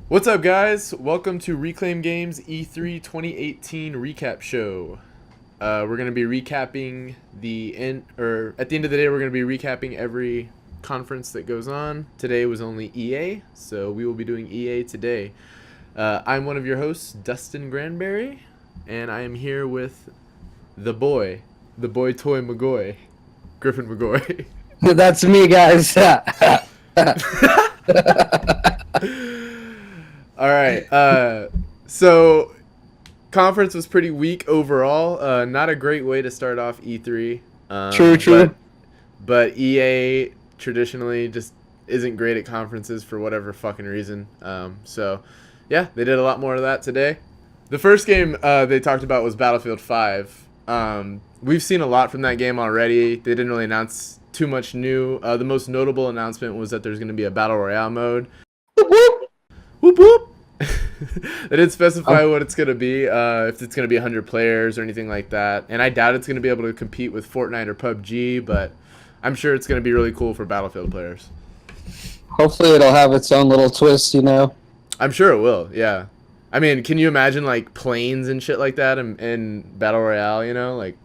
What's up, guys? Welcome to Reclaim Games E3 2018 recap show. We're going to be recapping at the end of the day, we're going to be recapping every conference that goes on. Today was only EA, so we will be doing EA today. I'm one of your hosts, Dustin Granberry, and I am here with the boy toy McGoy, Griffin McGoy. That's me, guys. All right. So conference was pretty weak overall. Not a great way to start off E3. True. But EA traditionally just isn't great at conferences for whatever fucking reason. So yeah, they did a lot more of that today. The first game they talked about was Battlefield 5. We've seen a lot from that game already. They didn't really announce too much new. The most notable announcement was that there's going to be a Battle Royale mode. Whoop whoop. They didn't specify what it's going to be, if it's going to be 100 players or anything like that. And I doubt it's going to be able to compete with Fortnite or PUBG, but I'm sure it's going to be really cool for Battlefield players. Hopefully it'll have its own little twist, you know? I'm sure it will, yeah. I mean, can you imagine, like, planes and shit like that in Battle Royale, you know? Like,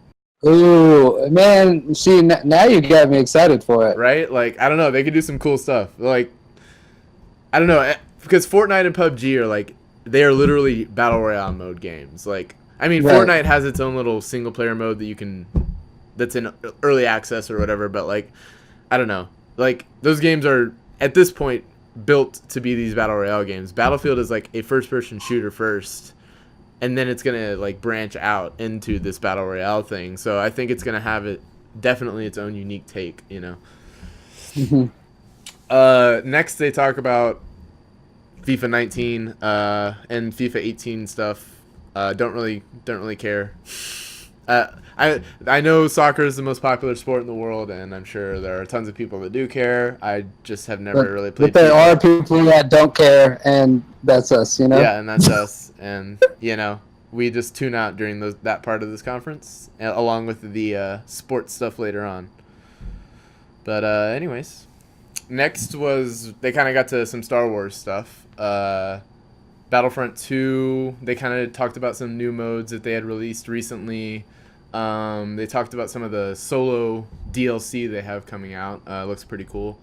ooh, man, see, now you got me excited for it. right? Like, I don't know. They could do some cool stuff. Like, I don't know. Because Fortnite and PUBG are, like, they are literally Battle Royale mode games. Like, I mean, right. Fortnite has its own little single-player mode that you can, that's in early access or whatever, but, like, I don't know. Like, those games are, at this point, built to be these Battle Royale games. Battlefield is, like, a first-person shooter first, and then it's going to, like, branch out into this Battle Royale thing. So I think it's going to have definitely its own unique take, you know. Next, they talk about FIFA 19 and FIFA 18 stuff. Don't really care. I know soccer is the most popular sport in the world, and I'm sure there are tons of people that do care. I just have never really played. But there are people that don't care, and that's us, you know. Yeah, and that's us, and you know, we just tune out during that part of this conference, along with the sports stuff later on. But anyways, next was they kind of got to some Star Wars stuff. Battlefront 2, they kind of talked about some new modes that they had released recently. They talked about some of the solo DLC they have coming out. Looks pretty cool.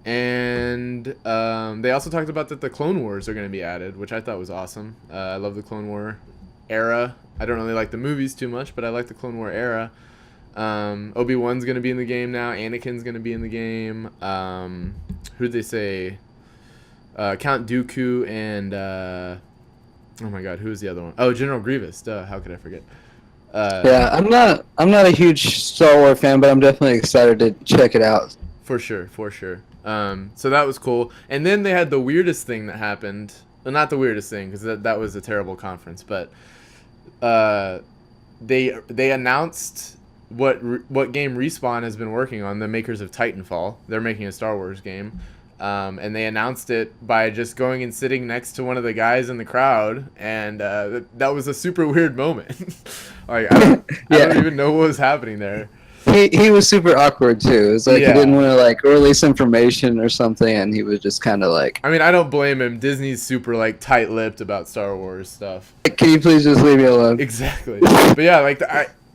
And they also talked about that the Clone Wars are going to be added, which I thought was awesome. I love the Clone War era. I don't really like the movies too much, but I like the Clone War era. Obi-Wan's going to be in the game now. Anakin's going to be in the game. Who'd they say? Count Dooku and oh my god, who was the other one? Oh, General Grievous. Duh, how could I forget? Yeah, I'm not a huge Star Wars fan, but I'm definitely excited to check it out. For sure. So that was cool. And then they had the weirdest thing that happened. Well, not the weirdest thing, because that was a terrible conference, but they announced what game Respawn has been working on, the makers of Titanfall. They're making a Star Wars game. And they announced it by just going and sitting next to one of the guys in the crowd, and that was a super weird moment. Like I don't even know what was happening there. He was super awkward too. It was like he didn't want to like release information or something, and he was just kind of like. I mean, I don't blame him. Disney's super like tight-lipped about Star Wars stuff. Can you please just leave me alone? Exactly. But yeah,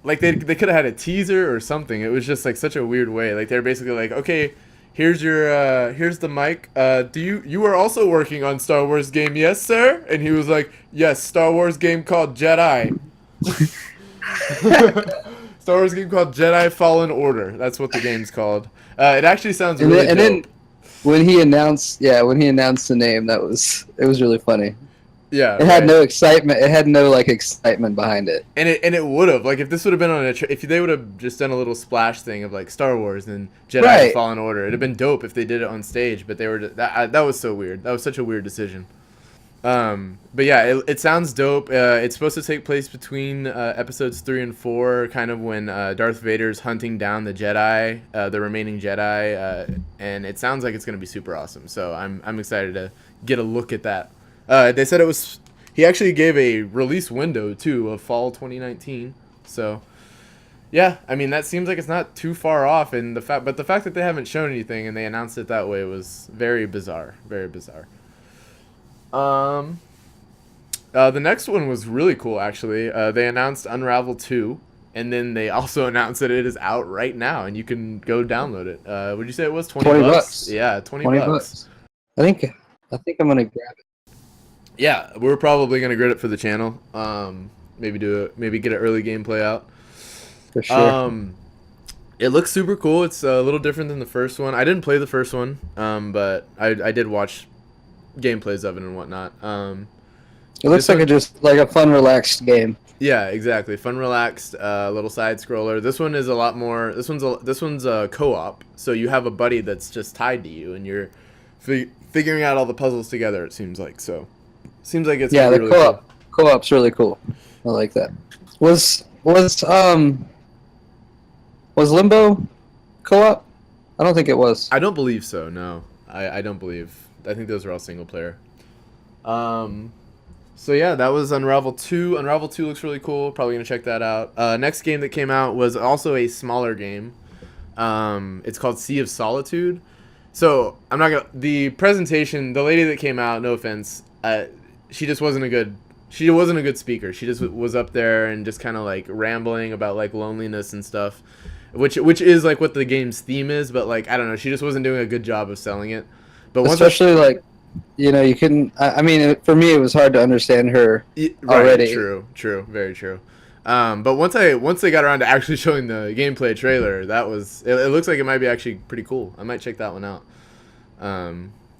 like they could have had a teaser or something. It was just like such a weird way. Like they're basically like, okay. Here's the mic. You are also working on Star Wars game, yes, sir? And he was like, yes, Star Wars game called Jedi. Star Wars game called Jedi Fallen Order. That's what the game's called. It actually sounds really dope. And then when he announced the name, it was really funny. Yeah, it had no excitement. It had no like excitement behind it. And it would have like if this would have been on if they would have just done a little splash thing of like Star Wars and Jedi Fallen Order, it'd have been dope if they did it on stage. But they were that was so weird. That was such a weird decision. But yeah, it sounds dope. It's supposed to take place between episodes 3 and 4, kind of when Darth Vader's hunting down the Jedi, the remaining Jedi, and it sounds like it's gonna be super awesome. So I'm excited to get a look at that. They said he actually gave a release window too of fall 2019. So Yeah, I mean that seems like it's not too far off, and the fact that they haven't shown anything and they announced it that way was very bizarre, very bizarre. Um, the next one was really cool actually. They announced Unravel 2, and then they also announced that it is out right now, and you can go download it. Would you say it was 20 20 bucks? bucks. Yeah, 20 20 bucks. bucks. I think I'm gonna grab it. Yeah, we're probably gonna grid it for the channel. Maybe get an early gameplay out. For sure. It looks super cool. It's a little different than the first one. I didn't play the first one, but I did watch gameplays of it and whatnot. It looks like just like a fun, relaxed game. Yeah, exactly. Fun, relaxed, little side scroller. This one is a lot more. This one's a co-op, so you have a buddy that's just tied to you, and you're figuring out all the puzzles together. It seems like so. Seems like it's Yeah, the really co-op's really cool. I like that. Was Limbo co-op? I don't think it was. I don't believe so. No, I don't believe. I think those are all single player. So yeah, that was Unravel 2. Unravel 2 looks really cool. Probably gonna check that out. Next game that came out was also a smaller game. It's called Sea of Solitude. So I'm not gonna. The presentation, the lady that came out, no offense, she just wasn't a good. She wasn't a good speaker. She just was up there and just kind of like rambling about like loneliness and stuff, which is like what the game's theme is. But like I don't know, she just wasn't doing a good job of selling it. But especially like, you couldn't. I mean, for me, it was hard to understand her already. True, very true. But once they got around to actually showing the gameplay trailer, that was it looks like it might be actually pretty cool. I might check that one out.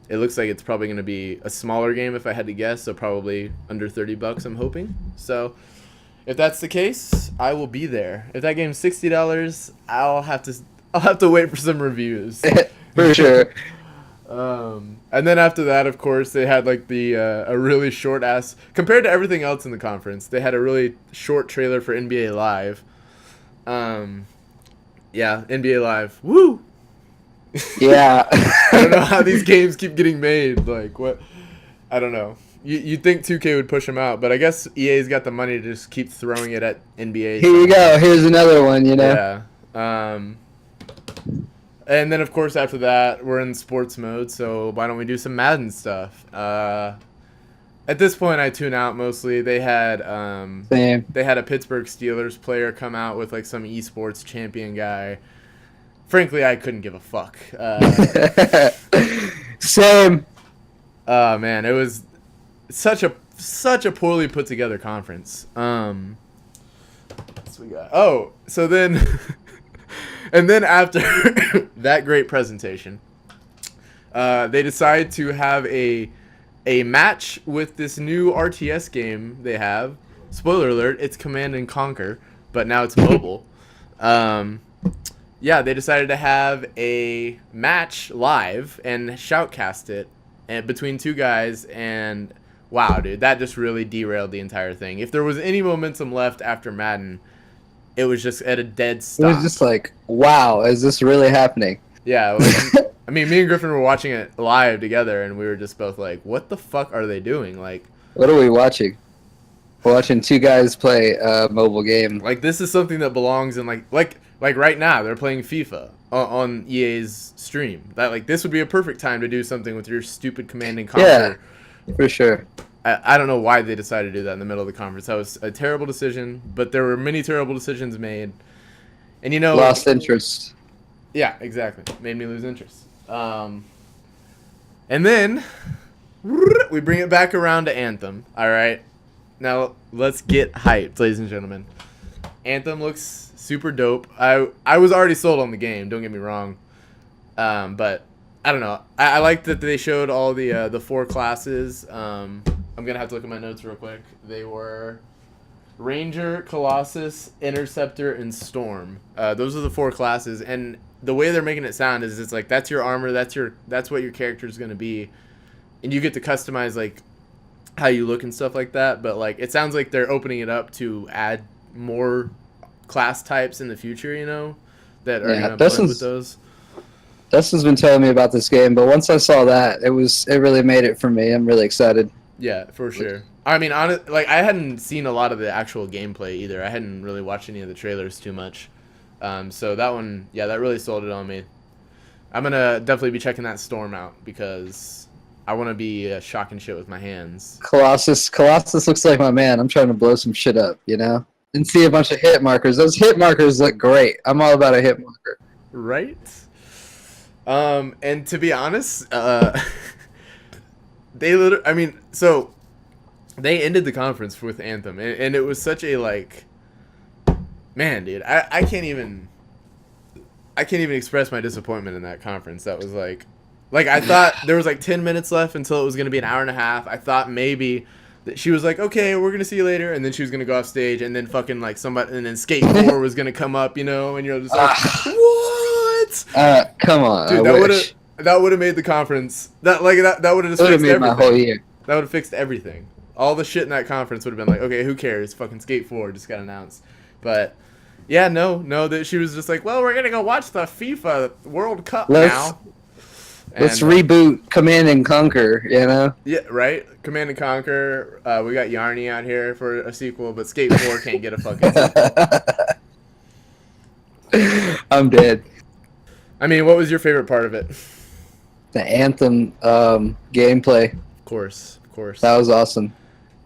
It looks like it's probably going to be a smaller game if I had to guess, so probably under $30 I'm hoping. So if that's the case, I will be there. If that game's $60, I'll have to wait for some reviews. For sure. And then after that, of course, they had like a really short ass compared to everything else in the conference. They had a really short trailer for NBA Live. Yeah, NBA Live. Woo! Yeah. I don't know how these games keep getting made. Like what? I don't know. You'd think 2K would push them out, but I guess EA's got the money to just keep throwing it at NBA. Here you go. Here's another one. Yeah. And then of course after that we're in sports mode. So why don't we do some Madden stuff? At this point I tune out mostly. They had Same. They had a Pittsburgh Steelers player come out with like some esports champion guy. Frankly, I couldn't give a fuck. Same. Oh man, it was such a poorly put together conference. What we got? Oh, so then, and then after that great presentation, they decide to have a match with this new RTS game they have. Spoiler alert: it's Command and Conquer, but now it's mobile. Yeah, they decided to have a match live and shoutcast it and between two guys, and wow, dude, that just really derailed the entire thing. If there was any momentum left after Madden, it was just at a dead stop. It was just like, wow, is this really happening? Yeah, I mean, me and Griffin were watching it live together, and we were just both like, what the fuck are they doing? Like, what are we watching? We're watching two guys play a mobile game. Like, this is something that belongs in, like right now, they're playing FIFA on EA's stream. This would be a perfect time to do something with your stupid Command and Conquer. Yeah, for sure. I don't know why they decided to do that in the middle of the conference. That was a terrible decision, but there were many terrible decisions made. And, lost interest. Yeah, exactly. Made me lose interest. And then we bring it back around to Anthem. All right. Now, let's get hyped, ladies and gentlemen. Anthem looks super dope. I was already sold on the game, don't get me wrong. But I don't know. I like that they showed all the 4 classes. I'm going to have to look at my notes real quick. They were Ranger, Colossus, Interceptor, and Storm. Those are the 4 classes, and the way they're making it sound is it's like that's your armor, that's what your character is going to be. And you get to customize like how you look and stuff like that, but like it sounds like they're opening it up to add more class types in the future, that are going to blend with those. Dustin's been telling me about this game, but once I saw that, it really made it for me. I'm really excited. Yeah, for sure. I mean, I hadn't seen a lot of the actual gameplay either. I hadn't really watched any of the trailers too much. So that one, yeah, that really sold it on me. I'm gonna definitely be checking that storm out because I want to be shocking shit with my hands. Colossus looks like my man. I'm trying to blow some shit up, you know? And see a bunch of hit markers. Those hit markers look great. I'm all about a hit marker. Right? And to be honest, they literally, I mean, so they ended the conference with Anthem, and it was such a, like, man, dude, I can't even express my disappointment in that conference. That was like I thought there was like 10 minutes left until it was going to be an hour and a half. I thought maybe that she was like, okay, we're going to see you later. And then she was going to go off stage and then fucking like somebody, and then Skate 4 was going to come up, you know, and you're just like, what? Come on. Dude, that would have made the conference, that would have just fixed everything. My whole year. That would have fixed everything. All the shit in that conference would have been like, okay, who cares? Fucking Skate 4 just got announced. But yeah, no, that she was just like, well, we're gonna go watch the FIFA World Cup now. Let's reboot Command and Conquer, you know? Yeah, right? Command and Conquer. We got Yarny out here for a sequel, but Skate 4 can't get a fucking sequel. I'm dead. I mean, what was your favorite part of it? The Anthem gameplay. Of course. That was awesome.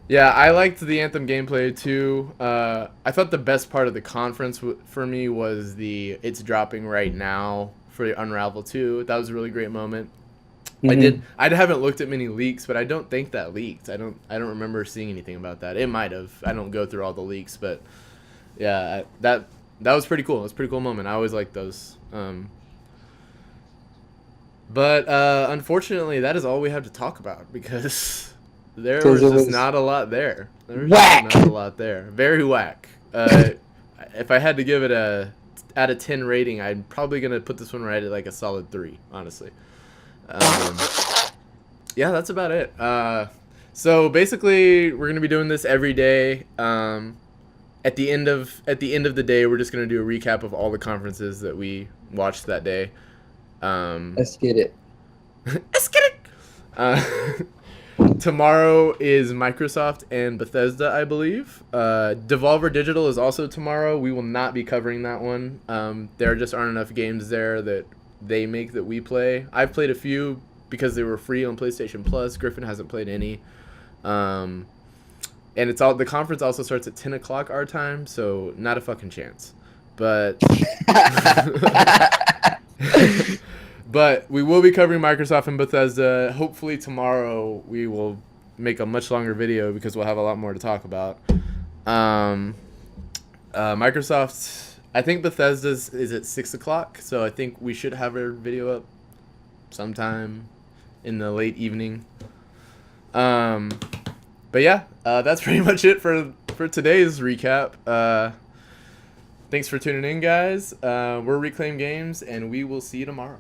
Yeah, I liked the Anthem gameplay too. I thought the best part of the conference for me was it's dropping right now for Unravel 2. That was a really great moment. Mm-hmm. I haven't looked at many leaks, but I don't think that leaked. I don't remember seeing anything about that. It might have. I don't go through all the leaks, but yeah, that was pretty cool. It was a pretty cool moment. I always like those. But unfortunately, that is all we have to talk about because there was just not a lot there. Whack. Not a lot there. Very whack. If I had to give it a out of 10 rating, I'm probably gonna put this one right at like a solid 3, honestly. Yeah, that's about it. So basically, we're gonna be doing this every day. At the end of the day, we're just gonna do a recap of all the conferences that we watched that day. Let's get it. Let's get it. Tomorrow is Microsoft and Bethesda, I believe. Devolver Digital is also tomorrow. We will not be covering that one. There just aren't enough games there that they make that we play. I've played a few because they were free on PlayStation Plus. Griffin hasn't played any. And the conference also starts at 10 o'clock our time, so not a fucking chance. But but we will be covering Microsoft and Bethesda. Hopefully tomorrow we will make a much longer video because we'll have a lot more to talk about. Microsoft, I think Bethesda's is at 6 o'clock, so I think we should have our video up sometime in the late evening. But yeah, that's pretty much it for today's recap. Thanks for tuning in, guys. We're Reclaim Games, and we will see you tomorrow.